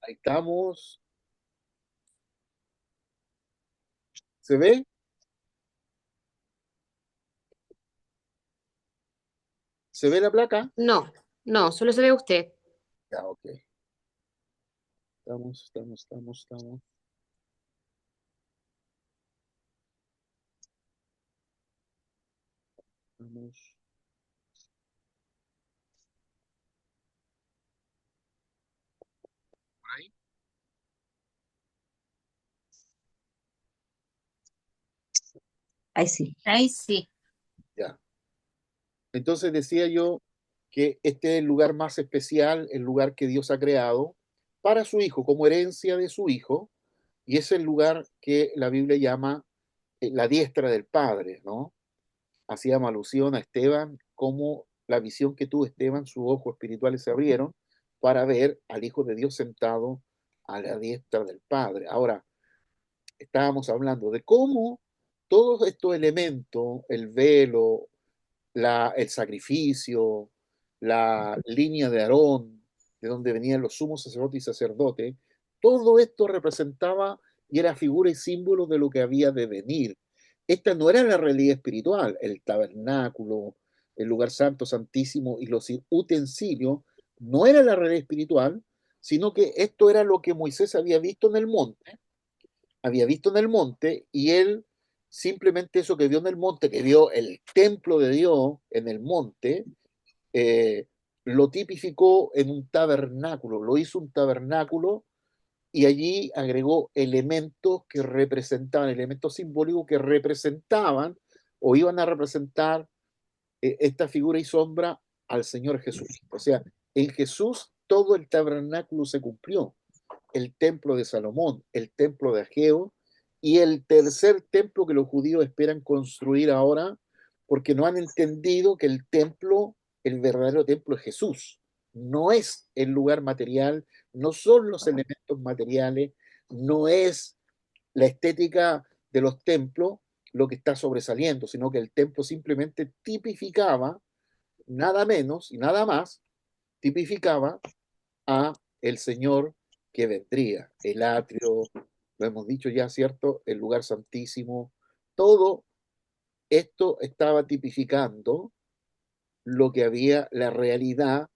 Ahí estamos. ¿Se ve? ¿Se ve la placa? No, no, solo se ve usted. Ya, ok. Estamos. Estamos. ¿Por ahí? Ahí sí. Ahí sí. Ya. Entonces decía yo que este es el lugar más especial, el lugar que Dios ha creado para su Hijo, como herencia de su Hijo, y es el lugar que la Biblia llama la diestra del Padre, ¿no? Hacíamos alusión a Esteban, como la visión que tuvo Esteban, sus ojos espirituales se abrieron para ver al Hijo de Dios sentado a la diestra del Padre. Ahora, estábamos hablando de cómo todos estos elementos, el velo, el sacrificio, la línea de Aarón, de donde venían los sumos sacerdotes y sacerdotes, todo esto representaba y era figura y símbolo de lo que había de venir. Esta no era la realidad espiritual, el tabernáculo, el lugar santo, santísimo y los utensilios, no era la realidad espiritual, sino que esto era lo que Moisés había visto en el monte, y él simplemente eso que vio en el monte, que vio el templo de Dios en el monte, eh, lo tipificó en un tabernáculo, lo hizo un tabernáculo y allí agregó elementos que representaban, elementos simbólicos que representaban o iban a representar esta figura y sombra al Señor Jesús. O sea, en Jesús todo el tabernáculo se cumplió, el templo de Salomón, el templo de Ageo y el tercer templo que los judíos esperan construir ahora, porque no han entendido que el templo, el verdadero templo es Jesús, no es el lugar material, no son los elementos materiales, no es la estética de los templos lo que está sobresaliendo, sino que el templo simplemente tipificaba, nada menos y nada más, tipificaba a el Señor que vendría, el atrio, lo hemos dicho ya, ¿cierto? El lugar santísimo, todo esto estaba tipificando lo que había, la realidad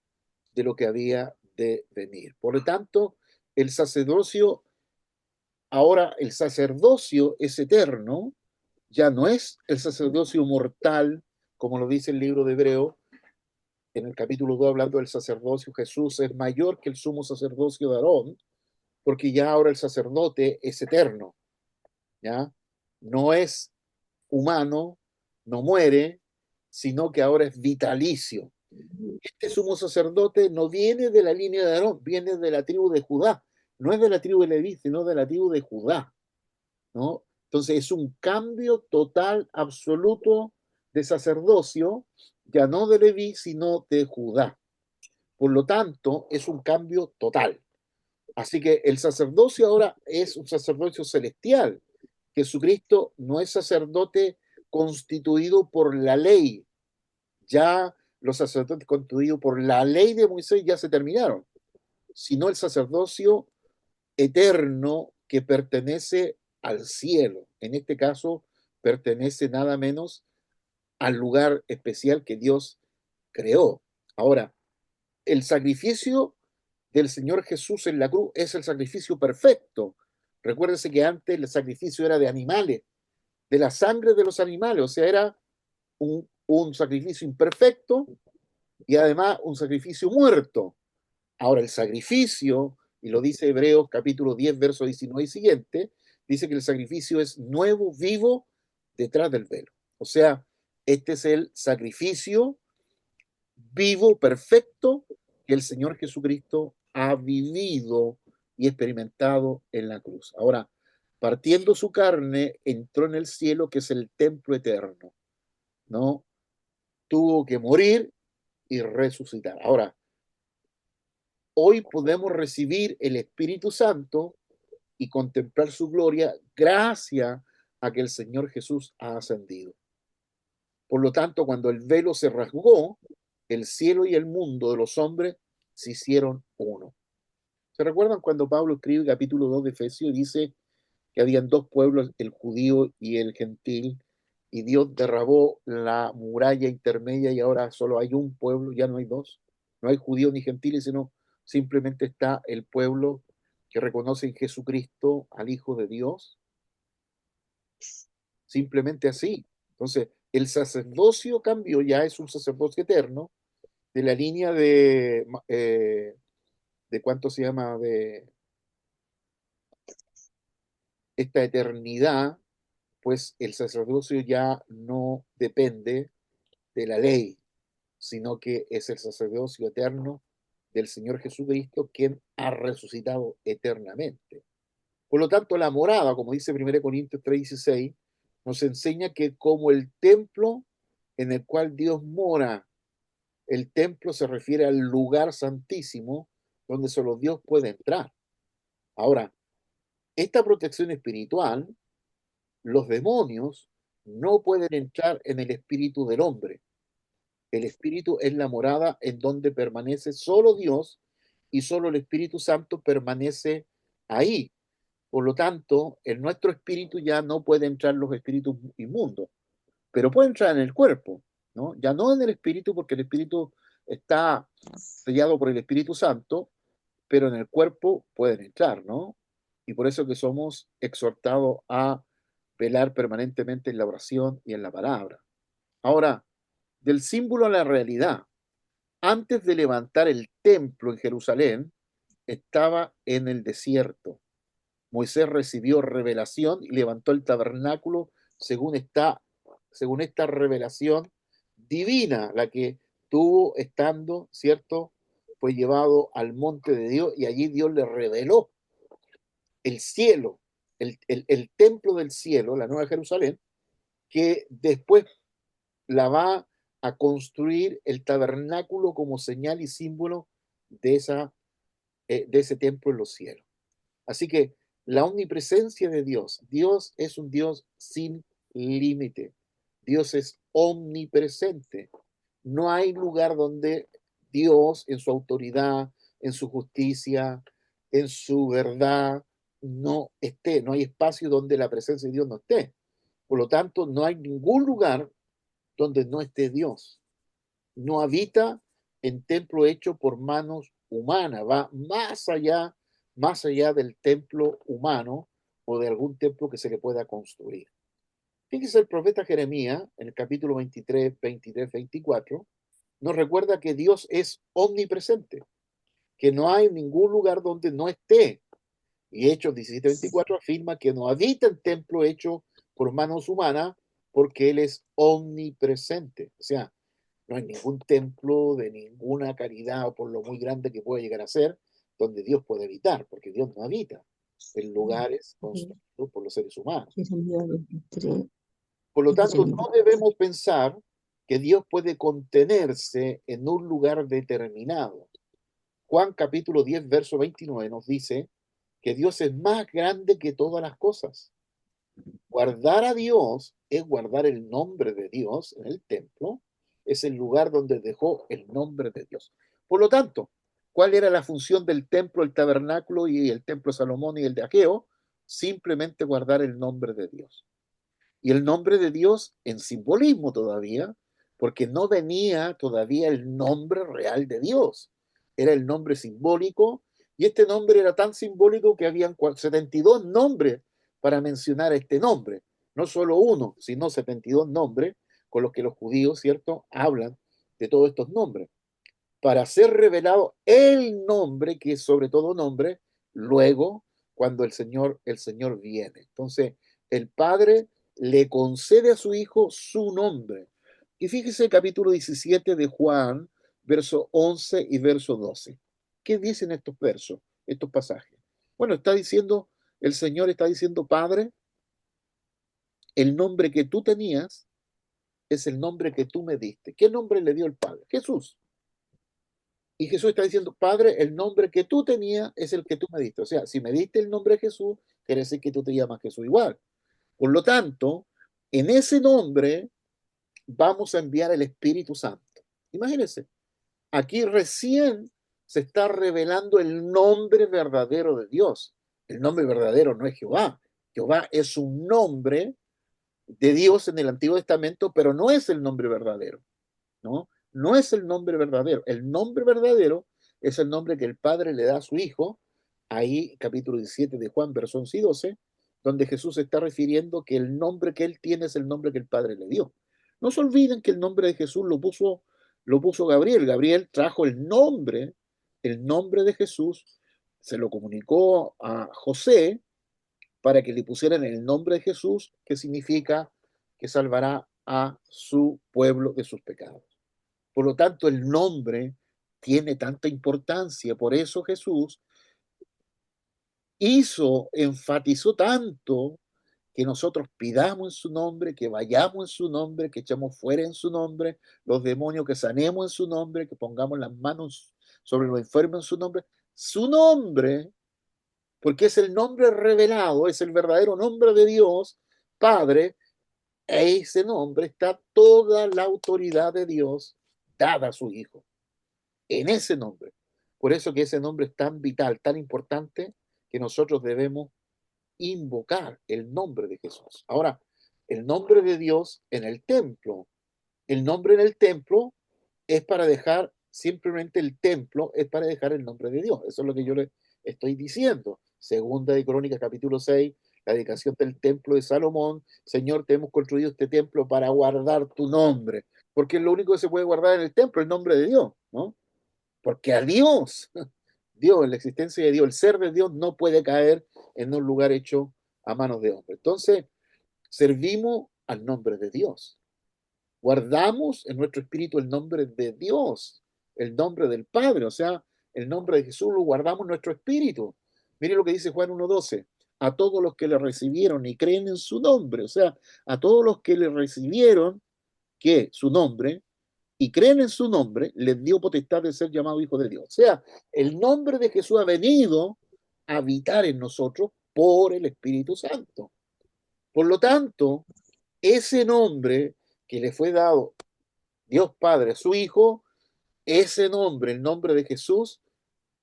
de lo que había de venir. Por lo tanto, el sacerdocio, ahora el sacerdocio es eterno, ya no es el sacerdocio mortal, como lo dice el libro de Hebreo, en el capítulo 2 hablando del sacerdocio, Jesús es mayor que el sumo sacerdocio de Aarón, porque ya ahora el sacerdote es eterno, ¿ya? No es humano, no muere, sino que ahora es vitalicio. Este sumo sacerdote no viene de la línea de Aarón, viene de la tribu de Judá, no es de la tribu de Leví, sino de la tribu de Judá, ¿no? Entonces es un cambio total, absoluto de sacerdocio, ya no de Leví, sino de Judá. Por lo tanto, es un cambio total. Así que el sacerdocio ahora es un sacerdocio celestial. Jesucristo no es sacerdote constituido por la ley. Ya los sacerdotes constituidos por la ley de Moisés ya se terminaron, sino el sacerdocio eterno que pertenece al cielo. En este caso, pertenece nada menos al lugar especial que Dios creó. Ahora, el sacrificio del Señor Jesús en la cruz es el sacrificio perfecto. Recuérdense que antes el sacrificio era de animales, de la sangre de los animales, o sea, era un sacrificio imperfecto y además un sacrificio muerto. Ahora, el sacrificio, y lo dice Hebreos capítulo 10, verso 19 y siguiente, dice que el sacrificio es nuevo, vivo, detrás del velo. O sea, este es el sacrificio vivo, perfecto, que el Señor Jesucristo ha vivido y experimentado en la cruz. Ahora, partiendo su carne, entró en el cielo, que es el templo eterno, ¿no? Tuvo que morir y resucitar. Ahora, hoy podemos recibir el Espíritu Santo y contemplar su gloria gracias a que el Señor Jesús ha ascendido. Por lo tanto, cuando el velo se rasgó, el cielo y el mundo de los hombres se hicieron uno. ¿Se recuerdan cuando Pablo escribe capítulo 2 de Efesios y dice que habían dos pueblos, el judío y el gentil, y Dios derrabó la muralla intermedia y ahora solo hay un pueblo, ya no hay dos, no hay judíos ni gentiles, sino simplemente está el pueblo que reconoce en Jesucristo al Hijo de Dios, simplemente así. Entonces, el sacerdocio cambió, ya es un sacerdocio eterno, de la línea de cuánto se llama, de esta eternidad, pues el sacerdocio ya no depende de la ley, sino que es el sacerdocio eterno del Señor Jesucristo, quien ha resucitado eternamente. Por lo tanto, la morada, como dice 1 Corintios 3:16, nos enseña que como el templo en el cual Dios mora, el templo se refiere al lugar santísimo donde solo Dios puede entrar. Ahora, esta protección espiritual, los demonios no pueden entrar en el espíritu del hombre. El espíritu es la morada en donde permanece solo Dios y solo el Espíritu Santo permanece ahí. Por lo tanto, en nuestro espíritu ya no pueden entrar los espíritus inmundos, pero puede entrar en el cuerpo, ¿no? Ya no en el espíritu, porque el espíritu está sellado por el Espíritu Santo, pero en el cuerpo pueden entrar, ¿no? Y por eso que somos exhortados a velar permanentemente en la oración y en la palabra. Ahora, del símbolo a la realidad. Antes de levantar el templo en Jerusalén, estaba en el desierto. Moisés recibió revelación y levantó el tabernáculo según esta revelación divina, la que tuvo estando, ¿cierto? Fue llevado al monte de Dios y allí Dios le reveló el cielo, el templo del cielo, la Nueva Jerusalén, que después la va a construir el tabernáculo como señal y símbolo de, de ese templo en los cielos. Así que la omnipresencia de Dios, Dios es un Dios sin límite, Dios es omnipresente. No hay lugar donde Dios en su autoridad, en su justicia, en su verdad, no esté, no hay espacio donde la presencia de Dios no esté. Por lo tanto, no hay ningún lugar donde no esté Dios. No habita en templo hecho por manos humanas, va más allá del templo humano o de algún templo que se le pueda construir. Fíjese, el profeta Jeremías, en el capítulo 23, 24, nos recuerda que Dios es omnipresente, que no hay ningún lugar donde no esté. Y Hechos 17:24 afirma que no habita en templo hecho por manos humanas porque Él es omnipresente. O sea, no hay ningún templo de ninguna caridad o por lo muy grande que pueda llegar a ser donde Dios puede habitar, porque Dios no habita en lugares construidos por los seres humanos. Por lo tanto, no debemos pensar que Dios puede contenerse en un lugar determinado. Juan capítulo 10, verso 29 nos dice que Dios es más grande que todas las cosas. Guardar a Dios es guardar el nombre de Dios en el templo, es el lugar donde dejó el nombre de Dios. Por lo tanto, ¿cuál era la función del templo, el tabernáculo y el templo de Salomón y el de Ageo? Simplemente guardar el nombre de Dios. Y el nombre de Dios en simbolismo todavía, porque no venía todavía el nombre real de Dios. Era el nombre simbólico, y este nombre era tan simbólico que habían 72 nombres para mencionar este nombre. No solo uno, sino 72 nombres con los que los judíos, ¿cierto?, hablan de todos estos nombres. Para ser revelado el nombre, que es sobre todo nombre, luego cuando el Señor viene. Entonces, el Padre le concede a su Hijo su nombre. Y fíjese el capítulo 17 de Juan, verso 11 y verso 12. ¿Qué dicen estos versos, estos pasajes? Bueno, el Señor está diciendo, Padre, el nombre que tú tenías es el nombre que tú me diste. ¿Qué nombre le dio el Padre? Jesús. Y Jesús está diciendo, Padre, el nombre que tú tenías es el que tú me diste. O sea, si me diste el nombre de Jesús, quiere decir que tú te llamas Jesús igual. Por lo tanto, en ese nombre vamos a enviar el Espíritu Santo. Imagínense, aquí recién se está revelando el nombre verdadero de Dios. El nombre verdadero no es Jehová. Jehová es un nombre de Dios en el Antiguo Testamento, pero no es el nombre verdadero, ¿no? No es el nombre verdadero. El nombre verdadero es el nombre que el Padre le da a su Hijo, ahí capítulo 17 de Juan, versos 11 y 12, donde Jesús se está refiriendo que el nombre que él tiene es el nombre que el Padre le dio. No se olviden que el nombre de Jesús lo puso Gabriel. Gabriel trajo el nombre de Jesús, se lo comunicó a José para que le pusieran el nombre de Jesús, que significa que salvará a su pueblo de sus pecados. Por lo tanto, el nombre tiene tanta importancia. Por eso Jesús enfatizó tanto que nosotros pidamos en su nombre, que vayamos en su nombre, que echemos fuera en su nombre los demonios, que sanemos en su nombre, que pongamos las manos sobre los enfermos en su nombre. Su nombre, porque es el nombre revelado, es el verdadero nombre de Dios, Padre, e ese nombre está toda la autoridad de Dios dada a su Hijo. En ese nombre. Por eso que ese nombre es tan vital, tan importante, que nosotros debemos invocar el nombre de Jesús. Ahora, el nombre de Dios en el templo. El nombre en el templo es para dejar, simplemente el templo es para dejar el nombre de Dios. Eso es lo que yo le estoy diciendo. Segunda de Crónicas, capítulo 6, la dedicación del templo de Salomón. Señor, te hemos construido este templo para guardar tu nombre. Porque es lo único que se puede guardar en el templo, el nombre de Dios, ¿no? Porque a Dios, Dios, la existencia de Dios, el ser de Dios no puede caer en un lugar hecho a manos de hombre. Entonces, servimos al nombre de Dios. Guardamos en nuestro espíritu el nombre de Dios, el nombre del Padre, o sea, el nombre de Jesús lo guardamos en nuestro espíritu. Mire lo que dice Juan 1:12, a todos los que le recibieron y creen en su nombre, o sea, a todos los que le recibieron, que su nombre, y creen en su nombre, les dio potestad de ser llamado hijo de Dios. O sea, el nombre de Jesús ha venido a habitar en nosotros por el Espíritu Santo. Por lo tanto, ese nombre que le fue dado Dios Padre a su Hijo, ese nombre, el nombre de Jesús,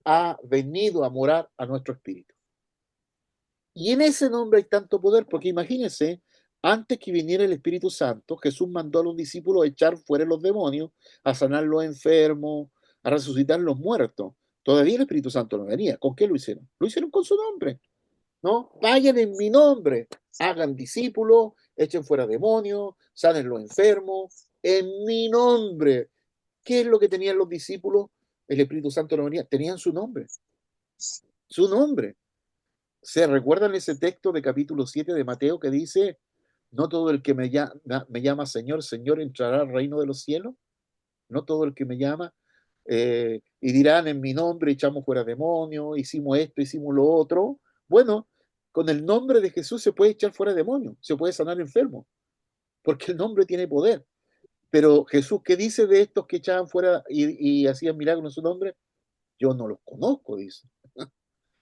ha venido a morar a nuestro espíritu. Y en ese nombre hay tanto poder, porque imagínense, antes que viniera el Espíritu Santo, Jesús mandó a los discípulos a echar fuera los demonios, a sanar los enfermos, a resucitar los muertos. Todavía el Espíritu Santo no venía. ¿Con qué lo hicieron? Lo hicieron con su nombre, ¿no? Vayan en mi nombre, hagan discípulos, echen fuera demonios, sanen los enfermos, en mi nombre. ¿Qué es lo que tenían los discípulos? El Espíritu Santo no venía, tenían su nombre, su nombre. ¿Se recuerdan ese texto de capítulo 7 de Mateo que dice, no todo el que me llama Señor, Señor entrará al reino de los cielos? No todo el que me llama, y dirán en mi nombre, echamos fuera demonios, hicimos esto, hicimos lo otro. Bueno, con el nombre de Jesús se puede echar fuera demonios, se puede sanar enfermos, porque el nombre tiene poder. Pero Jesús, ¿qué dice de estos que echaban fuera y hacían milagros en su nombre? Yo no los conozco, dice.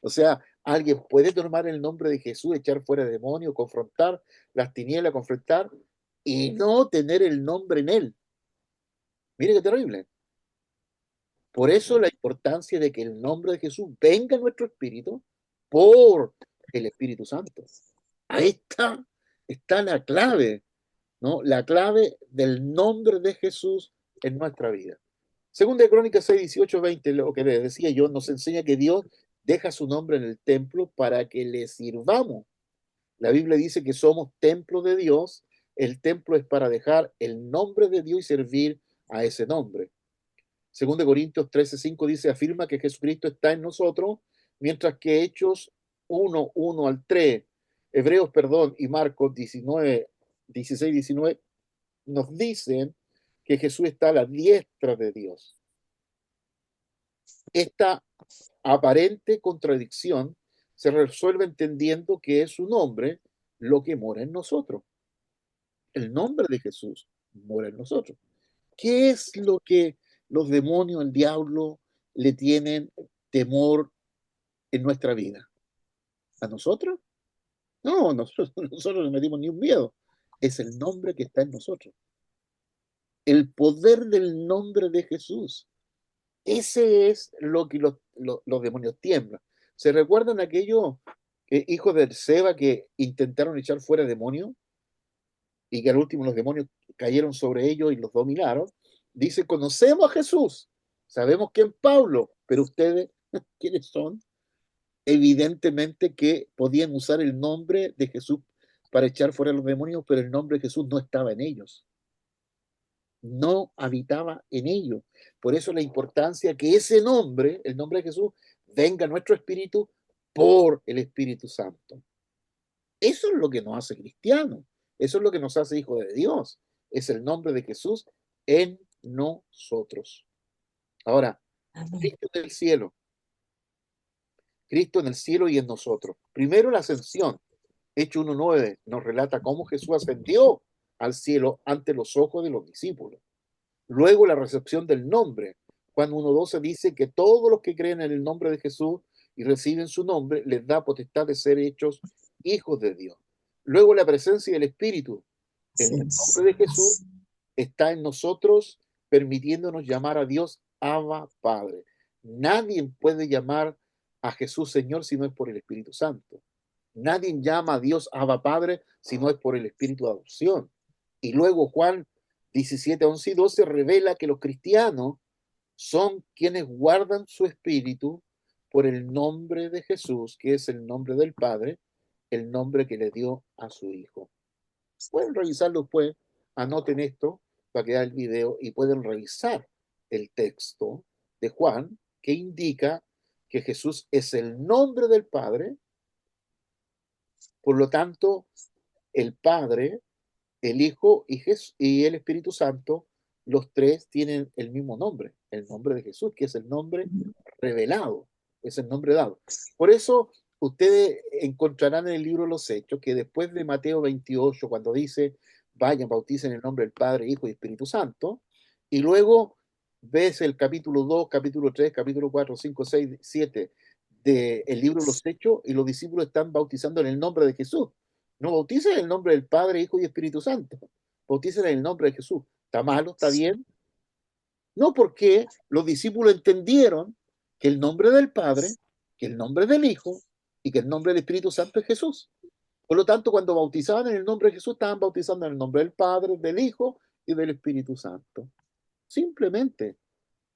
O sea, alguien puede tomar el nombre de Jesús, echar fuera demonios, confrontar las tinieblas, confrontar y no tener el nombre en él. Mire qué terrible. Por eso la importancia de que el nombre de Jesús venga en nuestro espíritu por el Espíritu Santo. Ahí está la clave, ¿no? La clave del nombre de Jesús en nuestra vida. Segunda de Crónicas 6, 18, 20, lo que les decía yo, nos enseña que Dios deja su nombre en el templo para que le sirvamos. La Biblia dice que somos templo de Dios. El templo es para dejar el nombre de Dios y servir a ese nombre. Segunda de Corintios 13, 5 dice, afirma que Jesucristo está en nosotros, mientras que Hechos 1, 1 al 3, Hebreos, perdón, y Marcos 19, 16, 19, nos dicen que Jesús está a la diestra de Dios. Esta aparente contradicción se resuelve entendiendo que es su nombre lo que mora en nosotros. El nombre de Jesús mora en nosotros. ¿Qué es lo que los demonios, el diablo, le tienen temor en nuestra vida? ¿A nosotros? No, nosotros no metimos ni un miedo. Es el nombre que está en nosotros. El poder del nombre de Jesús. Ese es lo que los demonios tiemblan. ¿Se recuerdan aquellos hijos de Seba que intentaron echar fuera demonios y que al último los demonios cayeron sobre ellos y los dominaron? Dice, conocemos a Jesús, sabemos quién es Pablo, pero ustedes, ¿quiénes son? Evidentemente que podían usar el nombre de Jesús para echar fuera a los demonios, pero el nombre de Jesús no estaba en ellos, no habitaba en ellos. Por eso la importancia que ese nombre, el nombre de Jesús, venga a nuestro espíritu por el Espíritu Santo. Eso es lo que nos hace cristianos, eso es lo que nos hace hijos de Dios, es el nombre de Jesús en nosotros. Ahora, Cristo en el cielo, Cristo en el cielo y en nosotros. Primero la ascensión. Hechos 1:9 nos relata cómo Jesús ascendió al cielo ante los ojos de los discípulos. Luego la recepción del nombre. Juan 1:12 dice que todos los que creen en el nombre de Jesús y reciben su nombre les da potestad de ser hechos hijos de Dios. Luego la presencia del Espíritu. El nombre de Jesús está en nosotros, permitiéndonos llamar a Dios Abba Padre. Nadie puede llamar a Jesús Señor si no es por el Espíritu Santo. Nadie llama a Dios Abba Padre si no es por el Espíritu de adopción. Y luego Juan 17, 11 y 12 revela que los cristianos son quienes guardan su espíritu por el nombre de Jesús, que es el nombre del Padre, el nombre que le dio a su Hijo. Pueden revisarlo después, anoten esto para quedar el video y pueden revisar el texto de Juan que indica que Jesús es el nombre del Padre, por lo tanto, el Padre, el Hijo y el Espíritu Santo, los tres tienen el mismo nombre, el nombre de Jesús, que es el nombre revelado, es el nombre dado. Por eso ustedes encontrarán en el libro de los Hechos que después de Mateo 28, cuando dice, vayan, bauticen en el nombre del Padre, Hijo y Espíritu Santo, y luego ves el capítulo 2, capítulo 3, capítulo 4, 5, 6, 7 del libro de los Hechos, y los discípulos están bautizando en el nombre de Jesús. No bauticen en el nombre del Padre, Hijo y Espíritu Santo. Bauticen en el nombre de Jesús. ¿Está malo? ¿Está bien? No, porque los discípulos entendieron que el nombre del Padre, que el nombre del Hijo y que el nombre del Espíritu Santo es Jesús. Por lo tanto, cuando bautizaban en el nombre de Jesús, estaban bautizando en el nombre del Padre, del Hijo y del Espíritu Santo. Simplemente,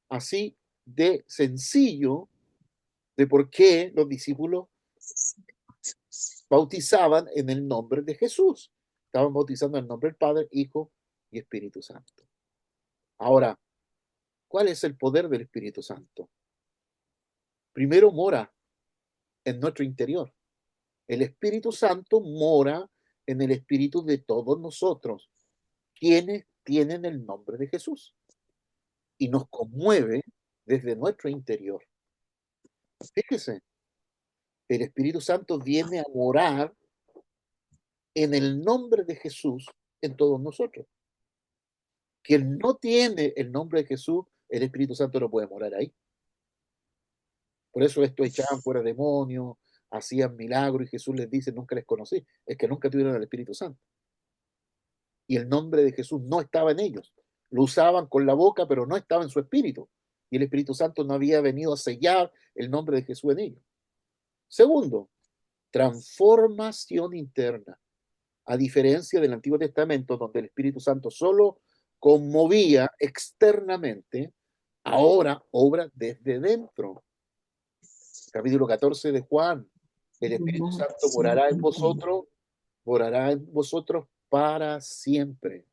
así de sencillo, de por qué los discípulos bautizaban en el nombre de Jesús. Estaban bautizando en el nombre del Padre, Hijo y Espíritu Santo. Ahora, ¿cuál es el poder del Espíritu Santo? Primero mora en nuestro interior. El Espíritu Santo mora en el espíritu de todos nosotros, quienes tienen el nombre de Jesús, y nos conmueve desde nuestro interior. Fíjese, el Espíritu Santo viene a morar en el nombre de Jesús en todos nosotros. Quien no tiene el nombre de Jesús, el Espíritu Santo no puede morar ahí. Por eso estos echaban fuera demonios, hacían milagros y Jesús les dice, nunca les conocí. Es que nunca tuvieron el Espíritu Santo. Y el nombre de Jesús no estaba en ellos. Lo usaban con la boca, pero no estaba en su espíritu. Y el Espíritu Santo no había venido a sellar el nombre de Jesús en ellos. Segundo, transformación interna. A diferencia del Antiguo Testamento, donde el Espíritu Santo solo conmovía externamente, ahora obra desde dentro. Capítulo 14 de Juan. El Espíritu Santo morará en vosotros para siempre,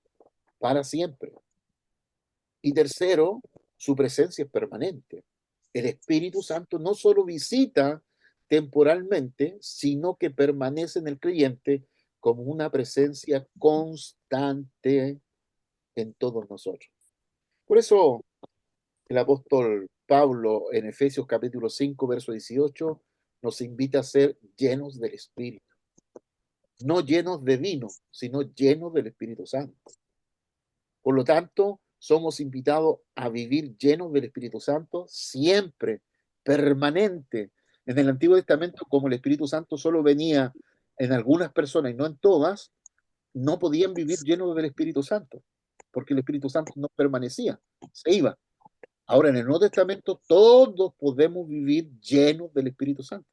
para siempre. Y tercero, su presencia es permanente. El Espíritu Santo no solo visita temporalmente, sino que permanece en el creyente como una presencia constante en todos nosotros. Por eso el apóstol Pablo en Efesios capítulo 5, verso 18, nos invita a ser llenos del Espíritu. No llenos de vino, sino llenos del Espíritu Santo. Por lo tanto, somos invitados a vivir llenos del Espíritu Santo siempre, permanente. En el Antiguo Testamento, como el Espíritu Santo solo venía en algunas personas y no en todas, no podían vivir llenos del Espíritu Santo, porque el Espíritu Santo no permanecía, se iba. Ahora, en el Nuevo Testamento, todos podemos vivir llenos del Espíritu Santo.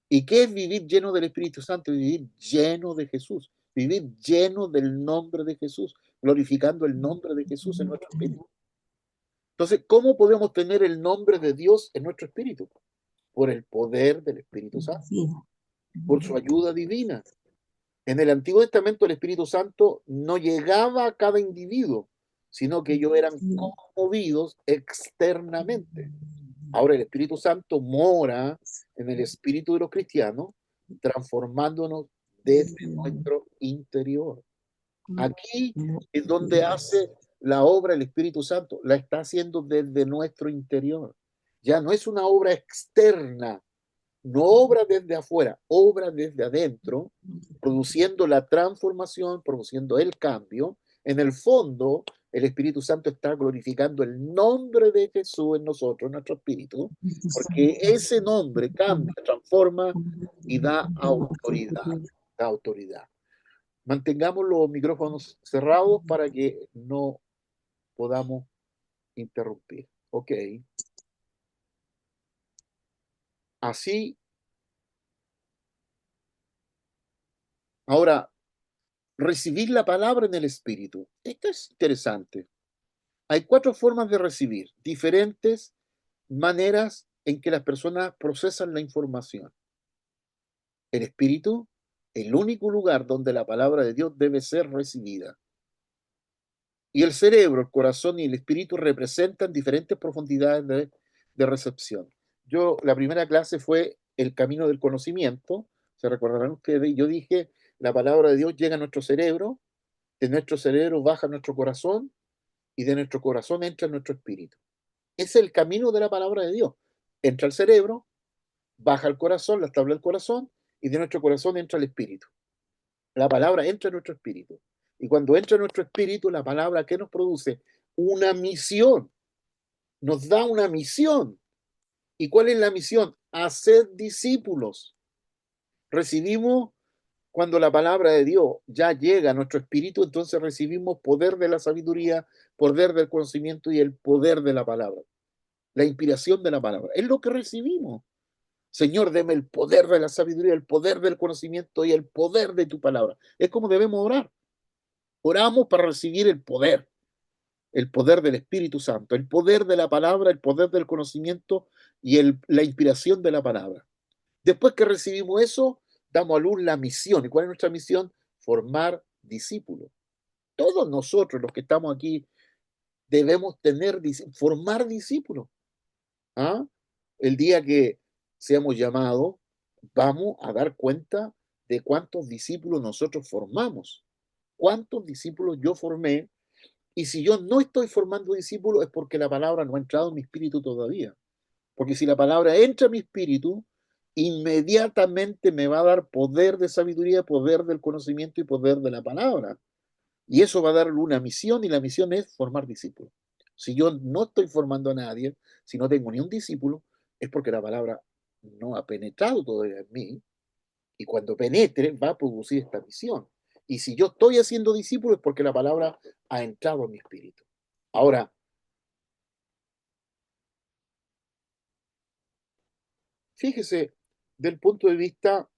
¿Y qué es vivir lleno del Espíritu Santo? Vivir lleno de Jesús, vivir lleno del nombre de Jesús, glorificando el nombre de Jesús en nuestro espíritu. Entonces, ¿cómo podemos tener el nombre de Dios en nuestro espíritu? Por el poder del Espíritu Santo, por su ayuda divina. En el Antiguo Testamento el Espíritu Santo no llegaba a cada individuo, sino que ellos eran conmovidos externamente. Ahora el Espíritu Santo mora en el espíritu de los cristianos, transformándonos desde nuestro interior. Aquí es donde hace la obra el Espíritu Santo, la está haciendo desde nuestro interior. Ya no es una obra externa, no obra desde afuera, obra desde adentro, produciendo la transformación, produciendo el cambio. En el fondo, el Espíritu Santo está glorificando el nombre de Jesús en nosotros, en nuestro espíritu, porque ese nombre cambia, transforma y da autoridad. Da autoridad. Mantengamos los micrófonos cerrados para que no podamos interrumpir. Ok. Así, ahora, recibir la palabra en el espíritu. Esto es interesante. Hay 4 formas de recibir, diferentes maneras en que las personas procesan la información. El espíritu, el único lugar donde la palabra de Dios debe ser recibida. Y el cerebro, el corazón y el espíritu representan diferentes profundidades de recepción. La primera clase fue el camino del conocimiento. Se recordarán ustedes, yo dije, la palabra de Dios llega a nuestro cerebro, de nuestro cerebro baja a nuestro corazón y de nuestro corazón entra en nuestro espíritu. Es el camino de la palabra de Dios. Entra al cerebro, baja al corazón, la tabla del corazón, y de nuestro corazón entra el espíritu. La palabra entra en nuestro espíritu. Y cuando entra en nuestro espíritu, la palabra, ¿qué nos produce? Una misión. Nos da una misión. ¿Y cuál es la misión? Hacer discípulos. Recibimos, cuando la palabra de Dios ya llega a nuestro espíritu, entonces recibimos poder de la sabiduría, poder del conocimiento y el poder de la palabra. La inspiración de la palabra. Es lo que recibimos. Señor, deme el poder de la sabiduría, el poder del conocimiento y el poder de tu palabra. Es como debemos orar. Oramos para recibir el poder del Espíritu Santo, el poder de la palabra, el poder del conocimiento y la inspiración de la palabra. Después que recibimos eso, damos a luz la misión. ¿Y cuál es nuestra misión? Formar discípulos. Todos nosotros, los que estamos aquí, debemos formar discípulos. ¿Ah? El día que seamos llamados, vamos a dar cuenta de cuántos discípulos nosotros formamos, cuántos discípulos yo formé, y si yo no estoy formando discípulos es porque la palabra no ha entrado en mi espíritu todavía. Porque si la palabra entra en mi espíritu, inmediatamente me va a dar poder de sabiduría, poder del conocimiento y poder de la palabra. Y eso va a darle una misión, y la misión es formar discípulos. Si yo no estoy formando a nadie, si no tengo ni un discípulo, es porque la palabra no ha penetrado todavía en mí, y cuando penetre va a producir esta misión. Y si yo estoy haciendo discípulos es porque la palabra ha entrado en mi espíritu. Ahora, fíjese, del punto de vista,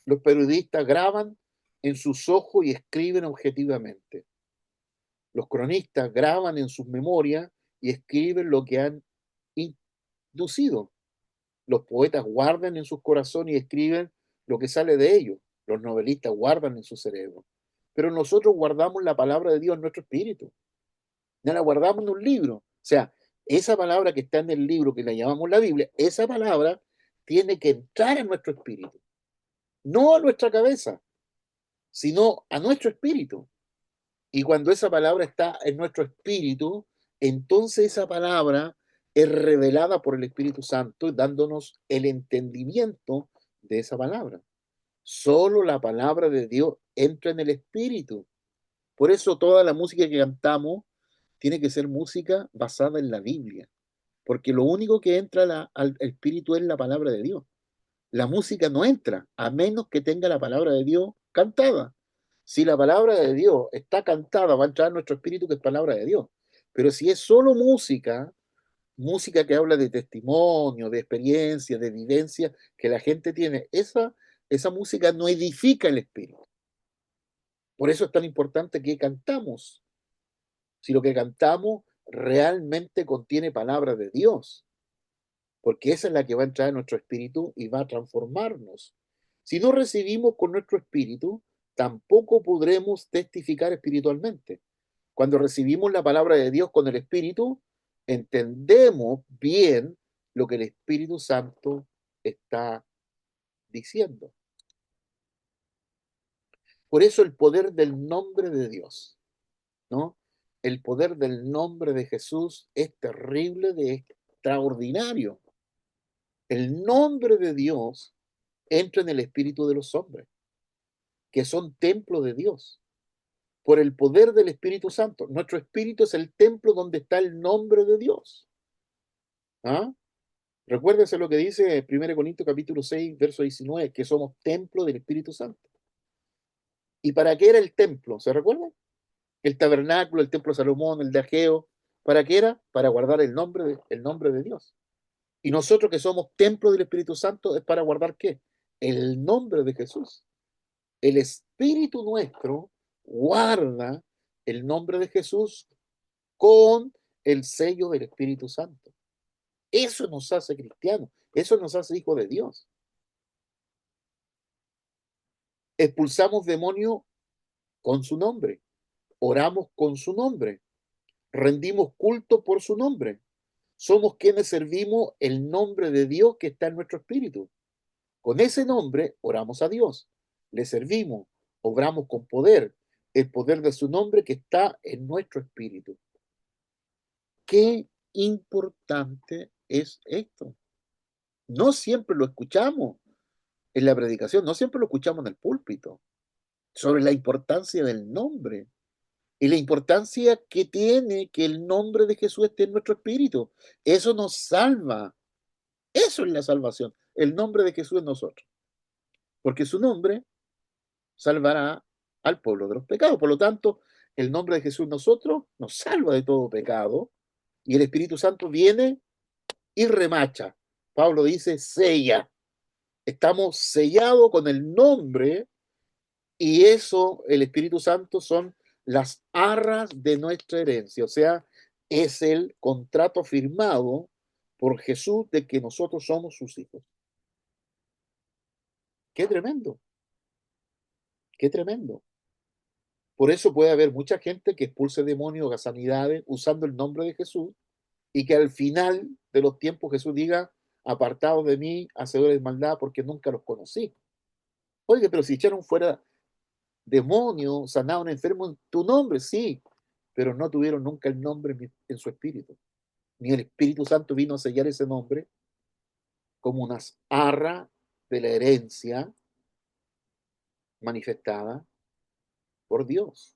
los periodistas graban en sus ojos y escriben objetivamente. Los cronistas graban en sus memorias y escriben lo que han inducido. Los poetas guardan en sus corazones y escriben lo que sale de ellos. Los novelistas guardan en su cerebro. Pero nosotros guardamos la palabra de Dios en nuestro espíritu. No la guardamos en un libro. O sea, esa palabra que está en el libro, que la llamamos la Biblia, esa palabra tiene que entrar en nuestro espíritu. No a nuestra cabeza, sino a nuestro espíritu. Y cuando esa palabra está en nuestro espíritu, entonces esa palabra es revelada por el Espíritu Santo, dándonos el entendimiento de esa palabra. Solo la palabra de Dios entra en el espíritu. Por eso toda la música que cantamos tiene que ser música basada en la Biblia, porque lo único que entra al espíritu es la palabra de Dios. La música no entra a menos que tenga la palabra de Dios cantada. Si la palabra de Dios está cantada, va a entrar en nuestro espíritu, que es palabra de Dios. Pero si es solo música, música que habla de testimonio, de experiencia, de vivencia que la gente tiene. Esa música no edifica el espíritu. Por eso es tan importante que cantamos. Si lo que cantamos realmente contiene palabras de Dios, porque esa es la que va a entrar en nuestro espíritu y va a transformarnos. Si no recibimos con nuestro espíritu, tampoco podremos testificar espiritualmente. Cuando recibimos la palabra de Dios con el espíritu, entendemos bien lo que el Espíritu Santo está diciendo. Por eso el poder del nombre de Dios, ¿no? El poder del nombre de Jesús es terrible, de extraordinario. El nombre de Dios entra en el espíritu de los hombres, que son templo de Dios, por el poder del Espíritu Santo. Nuestro espíritu es el templo donde está el nombre de Dios. ¿Ah? Recuérdese lo que dice 1 Corintios capítulo 6, verso 19, que somos templo del Espíritu Santo. ¿Y para qué era el templo? ¿Se recuerda? El tabernáculo, el templo de Salomón, el de Ageo. ¿Para qué era? Para guardar el nombre de Dios. Y nosotros que somos templo del Espíritu Santo es para guardar ¿qué? El nombre de Jesús. El Espíritu nuestro guarda el nombre de Jesús con el sello del Espíritu Santo. Eso nos hace cristianos, eso nos hace hijos de Dios. Expulsamos demonios con su nombre, oramos con su nombre, rendimos culto por su nombre. Somos quienes servimos el nombre de Dios que está en nuestro espíritu. Con ese nombre oramos a Dios, le servimos, obramos con poder, el poder de su nombre que está en nuestro espíritu. Qué importante es esto. No siempre lo escuchamos en la predicación, no siempre lo escuchamos en el púlpito, sobre la importancia del nombre y la importancia que tiene que el nombre de Jesús esté en nuestro espíritu. Eso nos salva. Eso es la salvación, el nombre de Jesús en nosotros. Porque su nombre salvará al pueblo de los pecados. Por lo tanto, el nombre de Jesús en nosotros nos salva de todo pecado y el Espíritu Santo viene y remacha. Pablo dice, sella. Estamos sellados con el nombre y eso, el Espíritu Santo, son las arras de nuestra herencia. O sea, es el contrato firmado por Jesús de que nosotros somos sus hijos. Qué tremendo. Qué tremendo. Por eso puede haber mucha gente que expulse demonios, haga sanidades usando el nombre de Jesús y que al final de los tiempos Jesús diga, apartados de mí, hacedores de maldad, porque nunca los conocí. Oye, pero si echaron fuera demonios, sanaron enfermos en tu nombre, sí, pero no tuvieron nunca el nombre en su espíritu. Ni el Espíritu Santo vino a sellar ese nombre como unas arras de la herencia manifestada por Dios.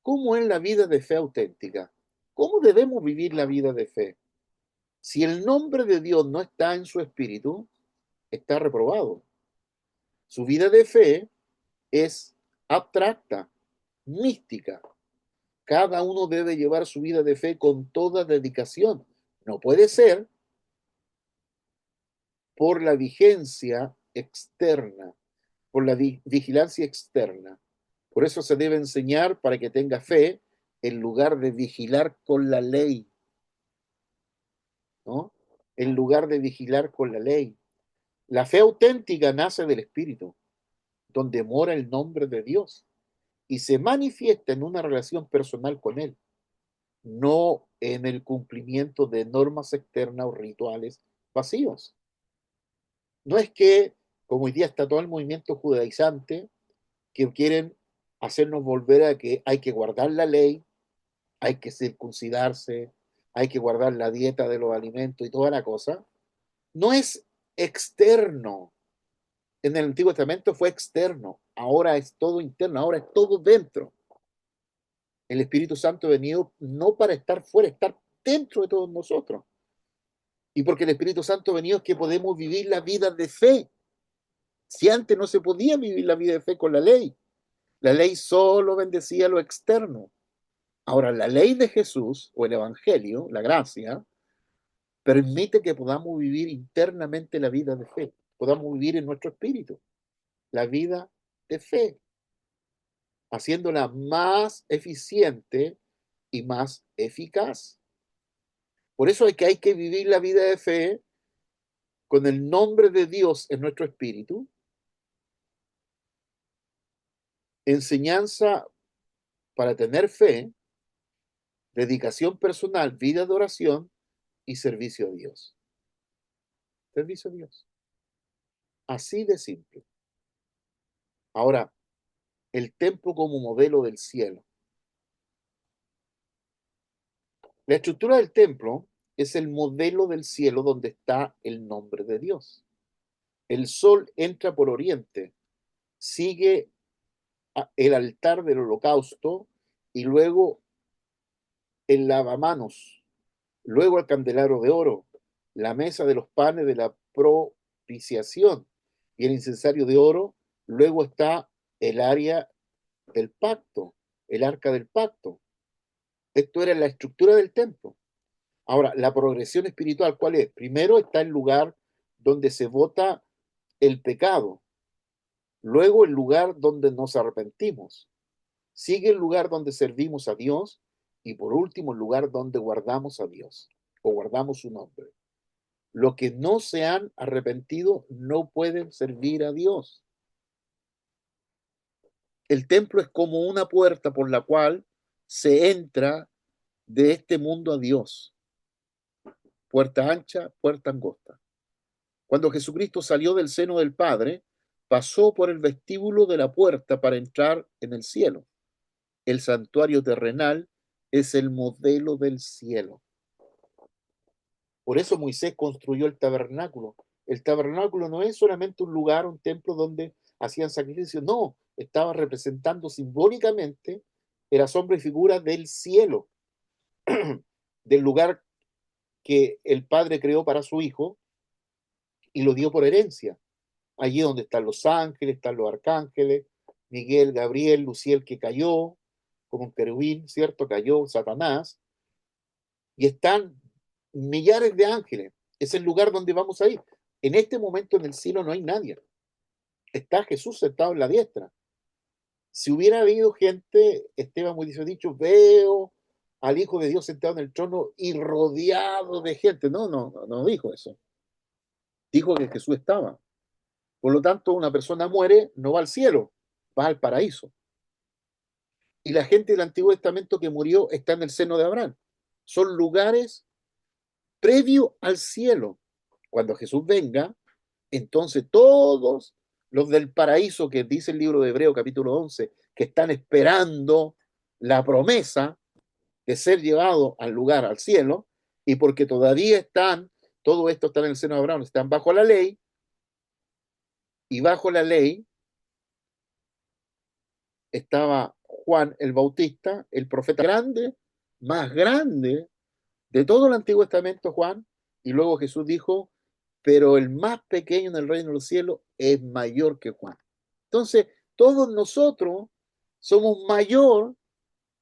¿Cómo es la vida de fe auténtica? ¿Cómo debemos vivir la vida de fe? Si el nombre de Dios no está en su espíritu, está reprobado. Su vida de fe es abstracta, mística. Cada uno debe llevar su vida de fe con toda dedicación. No puede ser por la vigencia externa, por la vigilancia externa. Por eso se debe enseñar para que tenga fe en lugar de vigilar con la ley, ¿no? En lugar de vigilar con la ley. La fe auténtica nace del Espíritu, donde mora el nombre de Dios y se manifiesta en una relación personal con Él, no en el cumplimiento de normas externas o rituales vacíos. No es que, como hoy día está todo el movimiento judaizante, que quieren hacernos volver a que hay que guardar la ley, hay que circuncidarse, hay que guardar la dieta de los alimentos y toda la cosa. No es externo. En el Antiguo Testamento fue externo, ahora es todo interno, ahora es todo dentro. El Espíritu Santo ha venido no para estar fuera, estar dentro de todos nosotros. Y porque el Espíritu Santo ha venido es que podemos vivir la vida de fe. Si antes no se podía vivir la vida de fe con la ley solo bendecía lo externo. Ahora, la ley de Jesús o el Evangelio, la gracia, permite que podamos vivir internamente la vida de fe, podamos vivir en nuestro espíritu la vida de fe, haciéndola más eficiente y más eficaz. Por eso es que hay que vivir la vida de fe con el nombre de Dios en nuestro espíritu, enseñanza para tener fe, dedicación personal, vida de oración y servicio a Dios. Servicio a Dios. Así de simple. Ahora, el templo como modelo del cielo. La estructura del templo es el modelo del cielo donde está el nombre de Dios. El sol entra por oriente, sigue el altar del holocausto y luego el lavamanos, luego el candelabro de oro, la mesa de los panes de la propiciación y el incensario de oro. Luego está el área del pacto, el arca del pacto. Esto era la estructura del templo. Ahora, la progresión espiritual, ¿cuál es? Primero está el lugar donde se vota el pecado, luego el lugar donde nos arrepentimos, sigue el lugar donde servimos a Dios y por último el lugar donde guardamos a Dios o guardamos su nombre. Los que no se han arrepentido no pueden servir a Dios. El templo es como una puerta por la cual se entra de este mundo a Dios. Puerta ancha, puerta angosta. Cuando Jesucristo salió del seno del Padre, pasó por el vestíbulo de la puerta para entrar en el cielo. El santuario terrenal es el modelo del cielo. Por eso Moisés construyó el tabernáculo. El tabernáculo no es solamente un lugar, un templo donde hacían sacrificios, no, estaba representando simbólicamente, era sombra y figura del cielo, del lugar que el Padre creó para su Hijo y lo dio por herencia. Allí donde están los ángeles, están los arcángeles, Miguel, Gabriel, Luciel que cayó, como un querubín, ¿cierto? Cayó Satanás, y están millares de ángeles. Es el lugar donde vamos a ir. En este momento en el cielo no hay nadie. Está Jesús sentado en la diestra. Si hubiera habido gente, Esteban muy dicho, veo al Hijo de Dios sentado en el trono y rodeado de gente. No dijo eso. Dijo que Jesús estaba. Por lo tanto, una persona muere, no va al cielo, va al paraíso. Y la gente del Antiguo Testamento que murió está en el seno de Abraham. Son lugares previo al cielo. Cuando Jesús venga, entonces todos los del paraíso que dice el libro de Hebreo capítulo 11, que están esperando la promesa de ser llevado al lugar, al cielo, y porque todavía están, todo esto está en el seno de Abraham, están bajo la ley, y bajo la ley estaba Juan el Bautista, el profeta grande, más grande de todo el Antiguo Testamento, Juan, y luego Jesús dijo, pero el más pequeño en el reino de los cielos es mayor que Juan. Entonces, todos nosotros somos mayor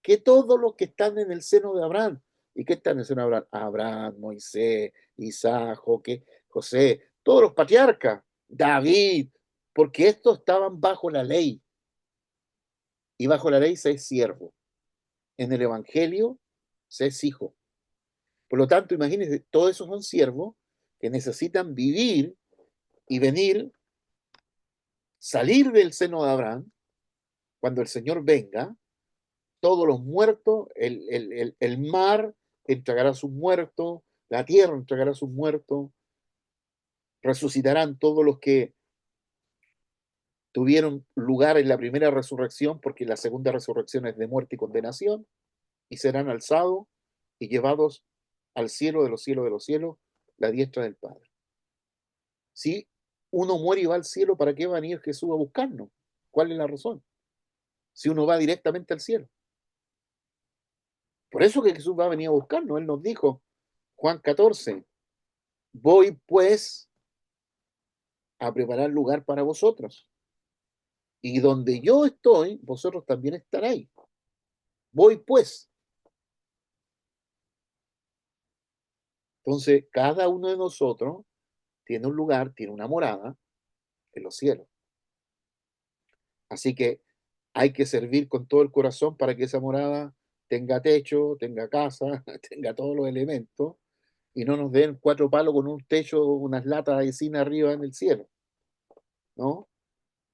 que todos los que están en el seno de Abraham. ¿Y qué están en el seno de Abraham? Abraham, Moisés, Isaac, José, todos los patriarcas, David, porque estos estaban bajo la ley. Y bajo la ley se es siervo. En el Evangelio se es hijo. Por lo tanto, imagínense, todos esos son siervos que necesitan vivir y venir, salir del seno de Abraham, cuando el Señor venga, todos los muertos, el mar entregará sus muertos, la tierra entregará sus muertos, resucitarán todos los que tuvieron lugar en la primera resurrección, porque la segunda resurrección es de muerte y condenación, y serán alzados y llevados al cielo de los cielos, la diestra del Padre. Si uno muere y va al cielo, ¿para qué va a venir Jesús a buscarnos? ¿Cuál es la razón? Si uno va directamente al cielo. Por eso que Jesús va a venir a buscarnos. Él nos dijo, Juan 14, voy pues a preparar lugar para vosotros. Y donde yo estoy, vosotros también estaréis. Voy pues. Entonces, cada uno de nosotros tiene un lugar, tiene una morada en los cielos. Así que hay que servir con todo el corazón para que esa morada tenga techo, tenga casa, tenga todos los elementos y no nos den 4 palos con un techo, unas latas de cine arriba en el cielo, ¿no?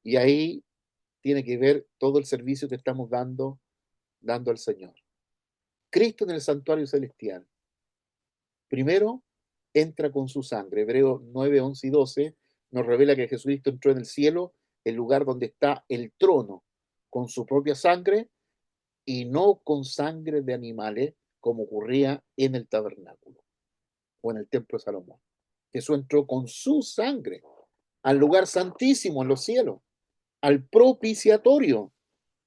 Y ahí tiene que ver todo el servicio que estamos dando al Señor. Cristo en el santuario celestial. Primero, entra con su sangre. Hebreos 9, 11 y 12 nos revela que Jesucristo entró en el cielo, el lugar donde está el trono, con su propia sangre y no con sangre de animales, como ocurría en el tabernáculo o en el templo de Salomón. Jesús entró con su sangre al lugar santísimo en los cielos, al propiciatorio,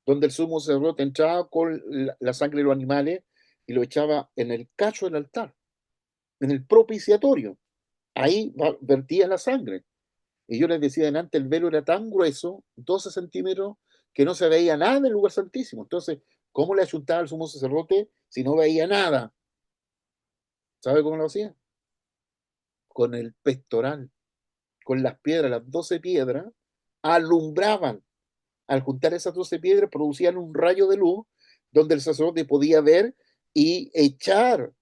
donde el sumo sacerdote entraba con la sangre de los animales y lo echaba en el cacho del altar, en el propiciatorio. Ahí vertía la sangre. Y yo les decía delante, el velo era tan grueso, 12 centímetros, que no se veía nada en el lugar santísimo. Entonces, ¿cómo le ayuntaba al sumo sacerdote si no veía nada? ¿Sabe cómo lo hacía? Con el pectoral, con las piedras, las 12 piedras, alumbraban. Al juntar esas 12 piedras, producían un rayo de luz donde el sacerdote podía ver y echar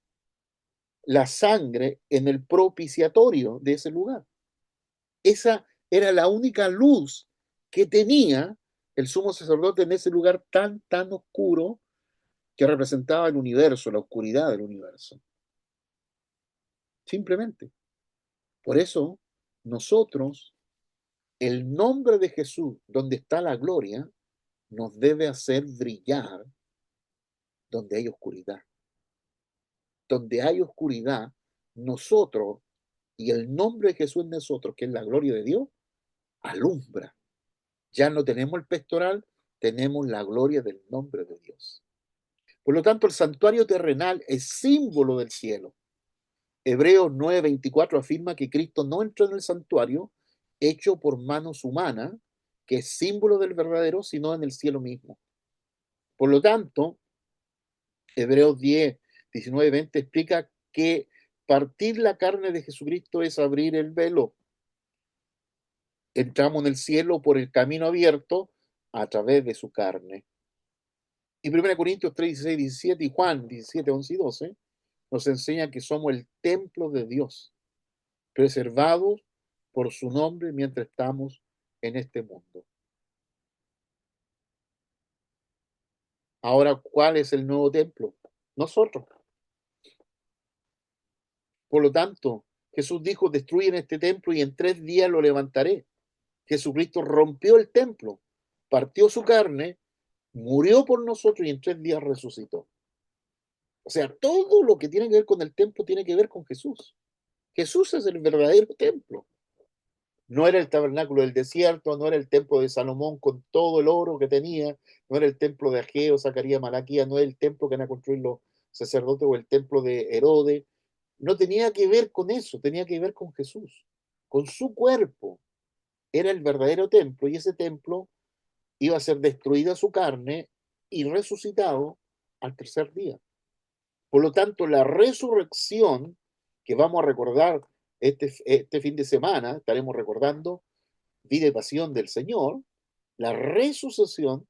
la sangre en el propiciatorio de ese lugar. Esa era la única luz que tenía el sumo sacerdote en ese lugar tan oscuro que representaba el universo, la oscuridad del universo. Simplemente. Por eso, nosotros, el nombre de Jesús, donde está la gloria, nos debe hacer brillar donde hay oscuridad. Donde hay oscuridad, nosotros y el nombre de Jesús en nosotros, que es la gloria de Dios, alumbra. Ya no tenemos el pectoral, tenemos la gloria del nombre de Dios. Por lo tanto, el santuario terrenal es símbolo del cielo. Hebreos 9:24 afirma que Cristo no entró en el santuario hecho por manos humanas, que es símbolo del verdadero, sino en el cielo mismo. Por lo tanto, Hebreos 10, 19, 20 explica que partir la carne de Jesucristo es abrir el velo. Entramos en el cielo por el camino abierto a través de su carne. Y 1 Corintios 3, 16, 17 y Juan 17, 11 y 12 nos enseña que somos el templo de Dios, preservados por su nombre mientras estamos en este mundo. Ahora, ¿cuál es el nuevo templo? Nosotros. Por lo tanto, Jesús dijo, destruyen este templo y en 3 días lo levantaré. Jesucristo rompió el templo, partió su carne, murió por nosotros y en 3 días resucitó. O sea, todo lo que tiene que ver con el templo tiene que ver con Jesús. Jesús es el verdadero templo. No era el tabernáculo del desierto, no era el templo de Salomón con todo el oro que tenía, no era el templo de Ageo, Zacarías, Malaquías, no era el templo que van a construir los sacerdotes o el templo de Herodes. No tenía que ver con eso, tenía que ver con Jesús, con su cuerpo. Era el verdadero templo y ese templo iba a ser destruida su carne y resucitado al 3er día. Por lo tanto, la resurrección que vamos a recordar este fin de semana, estaremos recordando vida y pasión del Señor, la resucitación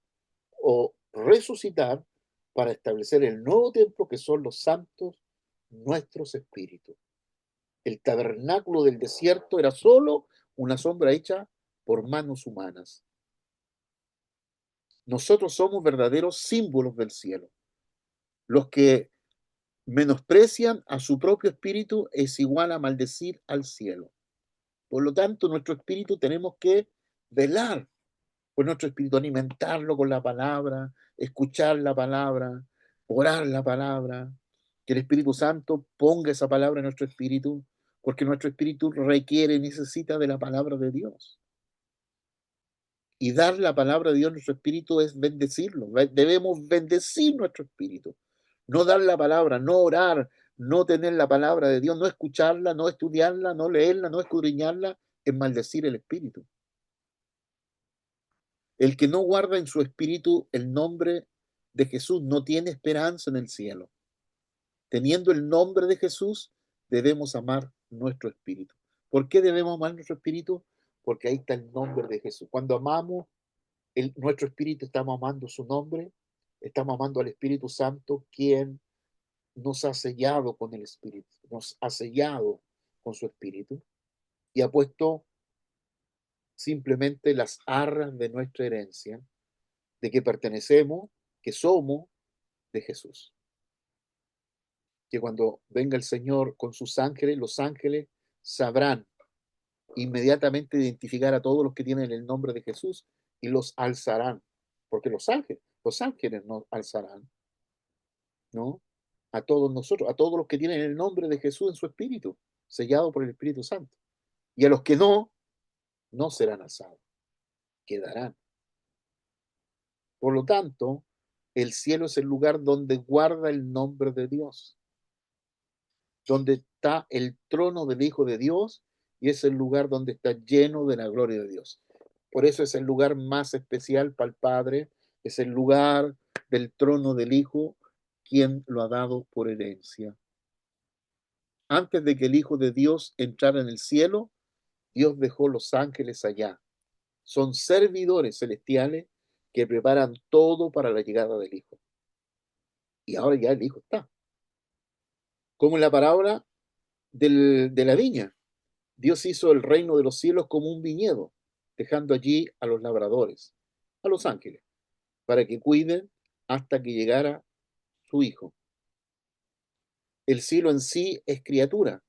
o resucitar para establecer el nuevo templo que son los santos nuestros espíritus. El tabernáculo del desierto era solo una sombra hecha por manos humanas. Nosotros somos verdaderos símbolos del cielo. Los que menosprecian a su propio espíritu es igual a maldecir al cielo. Por lo tanto, nuestro espíritu tenemos que velar por nuestro espíritu, alimentarlo con la palabra, escuchar la palabra, orar la palabra, que el Espíritu Santo ponga esa palabra en nuestro espíritu, porque nuestro espíritu requiere, necesita de la palabra de Dios. Y dar la palabra de Dios a nuestro espíritu es bendecirlo. Debemos bendecir nuestro espíritu. No dar la palabra, no orar, no tener la palabra de Dios, no escucharla, no estudiarla, no leerla, no escudriñarla, es maldecir el espíritu. El que no guarda en su espíritu el nombre de Jesús no tiene esperanza en el cielo. Teniendo el nombre de Jesús, debemos amar nuestro espíritu. ¿Por qué debemos amar nuestro espíritu? Porque ahí está el nombre de Jesús. Cuando amamos nuestro espíritu, estamos amando su nombre, estamos amando al Espíritu Santo, quien nos ha sellado con el Espíritu, nos ha sellado con su Espíritu y ha puesto simplemente las arras de nuestra herencia, de que pertenecemos, que somos de Jesús. Que cuando venga el Señor con sus ángeles, los ángeles sabrán inmediatamente identificar a todos los que tienen el nombre de Jesús y los alzarán, porque los ángeles nos alzarán, ¿no? A todos nosotros, a todos los que tienen el nombre de Jesús en su espíritu, sellado por el Espíritu Santo. Y a los que no, no serán alzados, quedarán. Por lo tanto, el cielo es el lugar donde guarda el nombre de Dios, donde está el trono del Hijo de Dios y es el lugar donde está lleno de la gloria de Dios. Por eso es el lugar más especial para el Padre, es el lugar del trono del Hijo, quien lo ha dado por herencia. Antes de que el Hijo de Dios entrara en el cielo, Dios dejó los ángeles allá. Son servidores celestiales que preparan todo para la llegada del Hijo. Y ahora ya el Hijo está. Como en la parábola de la viña. Dios hizo el reino de los cielos como un viñedo, dejando allí a los labradores, a los ángeles, para que cuiden hasta que llegara su Hijo. El cielo en sí es criatura.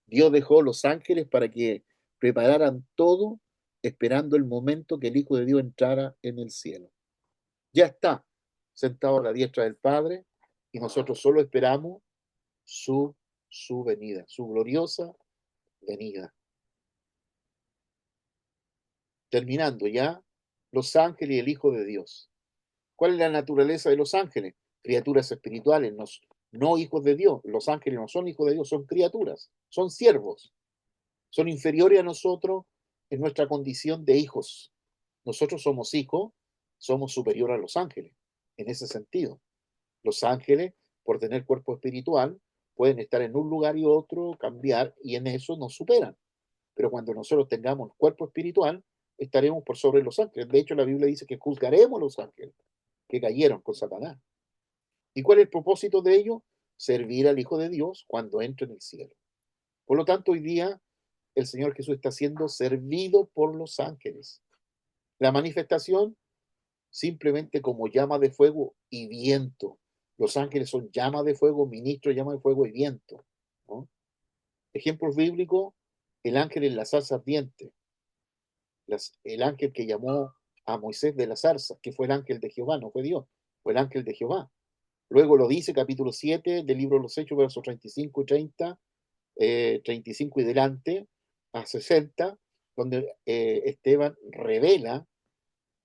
Dios dejó los ángeles para que prepararan todo, esperando el momento que el Hijo de Dios entrara en el cielo. Ya está sentado a la diestra del Padre y nosotros solo esperamos su venida, su gloriosa venida. Terminando ya, los ángeles y el Hijo de Dios. ¿Cuál es la naturaleza de los ángeles? Criaturas espirituales, no hijos de Dios. Los ángeles no son hijos de Dios, son criaturas, son siervos. Son inferiores a nosotros en nuestra condición de hijos. Nosotros somos hijos, somos superiores a los ángeles, en ese sentido. Los ángeles, por tener cuerpo espiritual, pueden estar en un lugar y otro, cambiar, y en eso nos superan. Pero cuando nosotros tengamos cuerpo espiritual, estaremos por sobre los ángeles. De hecho, la Biblia dice que juzgaremos a los ángeles que cayeron con Satanás. ¿Y cuál es el propósito de ello? Servir al Hijo de Dios cuando entre en el cielo. Por lo tanto, hoy día el Señor Jesús está siendo servido por los ángeles. La manifestación simplemente como llama de fuego y viento. Los ángeles son llama de fuego, ministros, llama de fuego y viento, ¿no? Ejemplos bíblicos, el ángel en la zarza ardiente, el ángel que llamó a Moisés de la zarza, que fue el ángel de Jehová, no fue Dios, fue el ángel de Jehová. Luego lo dice capítulo 7 del libro de los Hechos, versos 35 y 30, 35 y delante, a 60, donde Esteban revela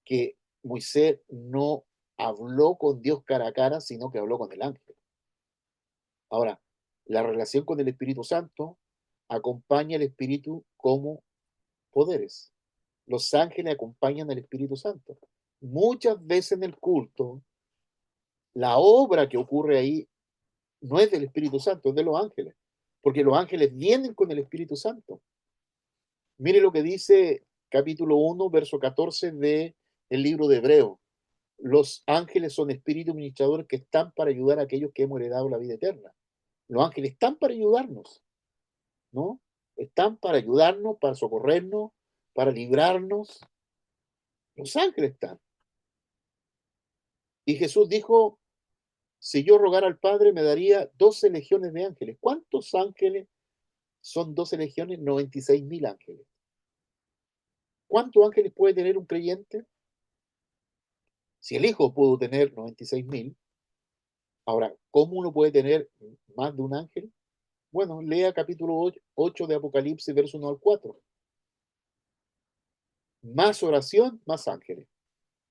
que Moisés no habló con Dios cara a cara, sino que habló con el ángel. Ahora, la relación con el Espíritu Santo acompaña al Espíritu como poderes. Los ángeles acompañan al Espíritu Santo. Muchas veces en el culto, la obra que ocurre ahí no es del Espíritu Santo, es de los ángeles, porque los ángeles vienen con el Espíritu Santo. Mire lo que dice capítulo 1, verso 14 del libro de Hebreo. Los ángeles son espíritus ministradores que están para ayudar a aquellos que hemos heredado la vida eterna. Los ángeles están para ayudarnos, ¿no? Están para ayudarnos, para socorrernos, para librarnos. Los ángeles están. Y Jesús dijo, si yo rogara al Padre, me daría 12 legiones de ángeles. ¿Cuántos ángeles son 12 legiones? 96.000 ángeles. ¿Cuántos ángeles puede tener un creyente? Si el Hijo pudo tener 96.000, ahora, ¿cómo uno puede tener más de un ángel? Bueno, lea capítulo 8 de Apocalipsis, verso 1 al 4. Más oración, más ángeles.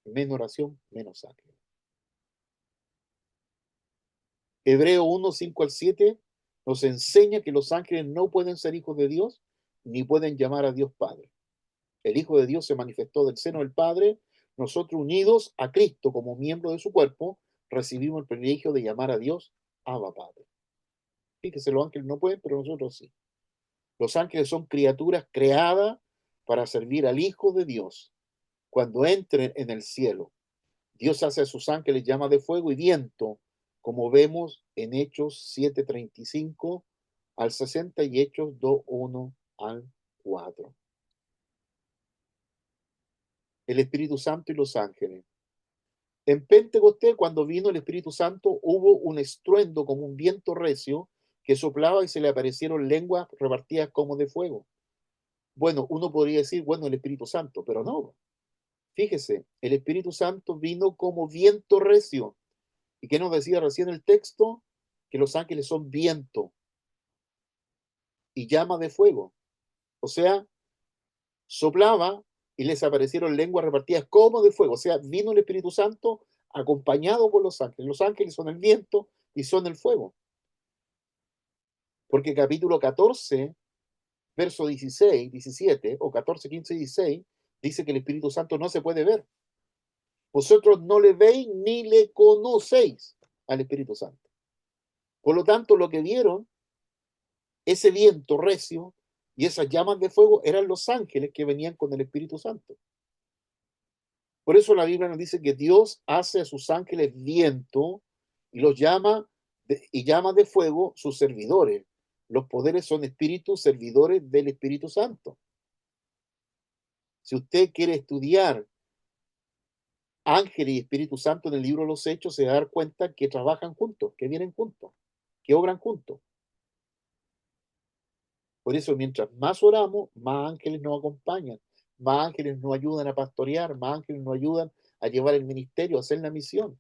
Menos oración, menos ángeles. Hebreo 1, 5 al 7 nos enseña que los ángeles no pueden ser hijos de Dios, ni pueden llamar a Dios Padre. El Hijo de Dios se manifestó del seno del Padre. Nosotros, unidos a Cristo como miembro de su cuerpo, recibimos el privilegio de llamar a Dios Abba Padre. Fíjese, los ángeles no pueden, pero nosotros sí. Los ángeles son criaturas creadas para servir al Hijo de Dios. Cuando entren en el cielo, Dios hace a sus ángeles llamas de fuego y viento, como vemos en Hechos 7:35 al 60 y Hechos 2:1 al 4. El Espíritu Santo y los ángeles. En Pentecostés, cuando vino el Espíritu Santo, hubo un estruendo como un viento recio que soplaba y se le aparecieron lenguas repartidas como de fuego. Bueno, uno podría decir, bueno, el Espíritu Santo, pero no. Fíjese, el Espíritu Santo vino como viento recio. ¿Y qué nos decía recién el texto? Que los ángeles son viento y llama de fuego. O sea, soplaba y les aparecieron lenguas repartidas como de fuego. O sea, vino el Espíritu Santo acompañado por los ángeles. Los ángeles son el viento y son el fuego. Porque capítulo 14, verso 16, 17, o 14, 15 y 16, dice que el Espíritu Santo no se puede ver. Vosotros no le veis ni le conocéis al Espíritu Santo. Por lo tanto, lo que vieron, ese viento recio y esas llamas de fuego, eran los ángeles que venían con el Espíritu Santo. Por eso la Biblia nos dice que Dios hace a sus ángeles viento y los llama y llama de fuego sus servidores. Los poderes son espíritus servidores del Espíritu Santo. Si usted quiere estudiar ángeles y Espíritu Santo en el libro de los Hechos, se va a dar cuenta que trabajan juntos, que vienen juntos, que obran juntos. Por eso, mientras más oramos, más ángeles nos acompañan, más ángeles nos ayudan a pastorear, más ángeles nos ayudan a llevar el ministerio, a hacer la misión.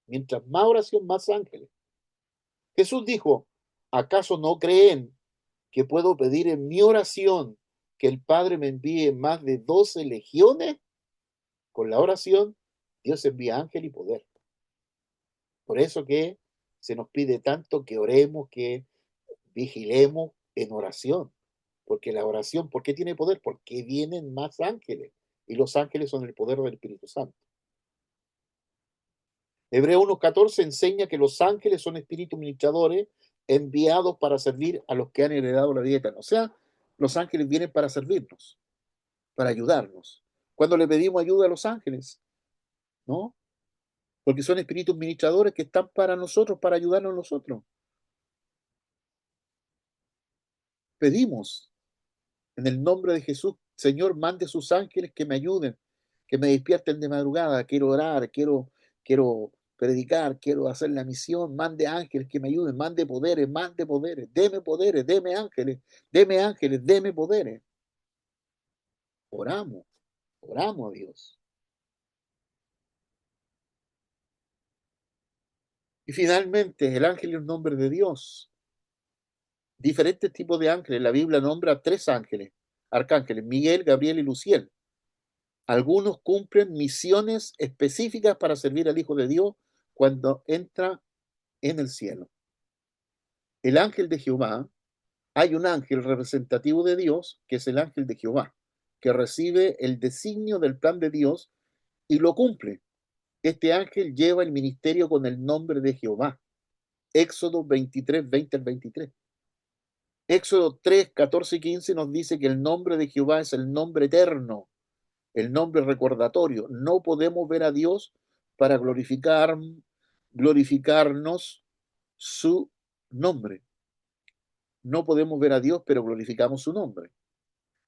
Mientras más oración, más ángeles. Jesús dijo, ¿acaso no creen que puedo pedir en mi oración que el Padre me envíe más de 12 legiones? Con la oración, Dios envía ángel y poder. Por eso que se nos pide tanto que oremos, que vigilemos en oración. Porque la oración, ¿por qué tiene poder? Porque vienen más ángeles. Y los ángeles son el poder del Espíritu Santo. Hebreo 1:14 enseña que los ángeles son espíritus ministradores enviados para servir a los que han heredado la vida eterna. O sea, los ángeles vienen para servirnos, para ayudarnos. Cuando le pedimos ayuda a los ángeles, ¿no? Porque son espíritus ministradores que están para nosotros, para ayudarnos a nosotros. Pedimos en el nombre de Jesús, Señor, mande sus ángeles que me ayuden, que me despierten de madrugada, quiero orar, quiero predicar, quiero hacer la misión, mande ángeles que me ayuden, mande poderes, poderes, deme ángeles, deme poderes. Oramos, oramos a Dios. Y finalmente, el ángel es un nombre de Dios. Diferentes tipos de ángeles. La Biblia nombra 3 ángeles, arcángeles, Miguel, Gabriel y Luciel. Algunos cumplen misiones específicas para servir al Hijo de Dios cuando entra en el cielo. El ángel de Jehová, hay un ángel representativo de Dios, que es el ángel de Jehová, que recibe el designio del plan de Dios y lo cumple. Este ángel lleva el ministerio con el nombre de Jehová. Éxodo 23, 20 al 23. Éxodo 3, 14 y 15 nos dice que el nombre de Jehová es el nombre eterno, el nombre recordatorio. No podemos ver a Dios para glorificarnos su nombre. No podemos ver a Dios, pero glorificamos su nombre.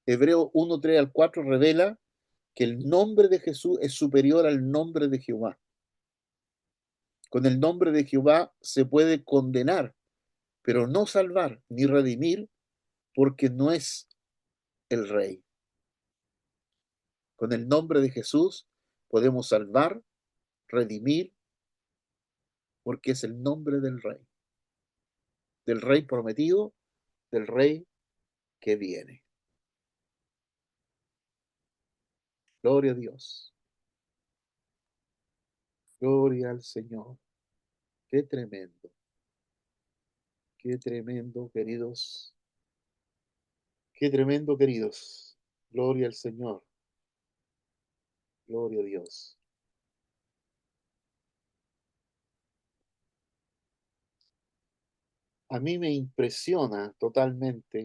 Hebreo 1, 3 al 4 revela que el nombre de Jesús es superior al nombre de Jehová. Con el nombre de Jehová se puede condenar, pero no salvar ni redimir, porque no es el rey. Con el nombre de Jesús podemos salvar, redimir, porque es el nombre del rey prometido, del rey que viene. Gloria a Dios. Gloria al Señor. Qué tremendo, queridos. Qué tremendo, queridos. Gloria al Señor. Gloria a Dios. a mí me impresiona totalmente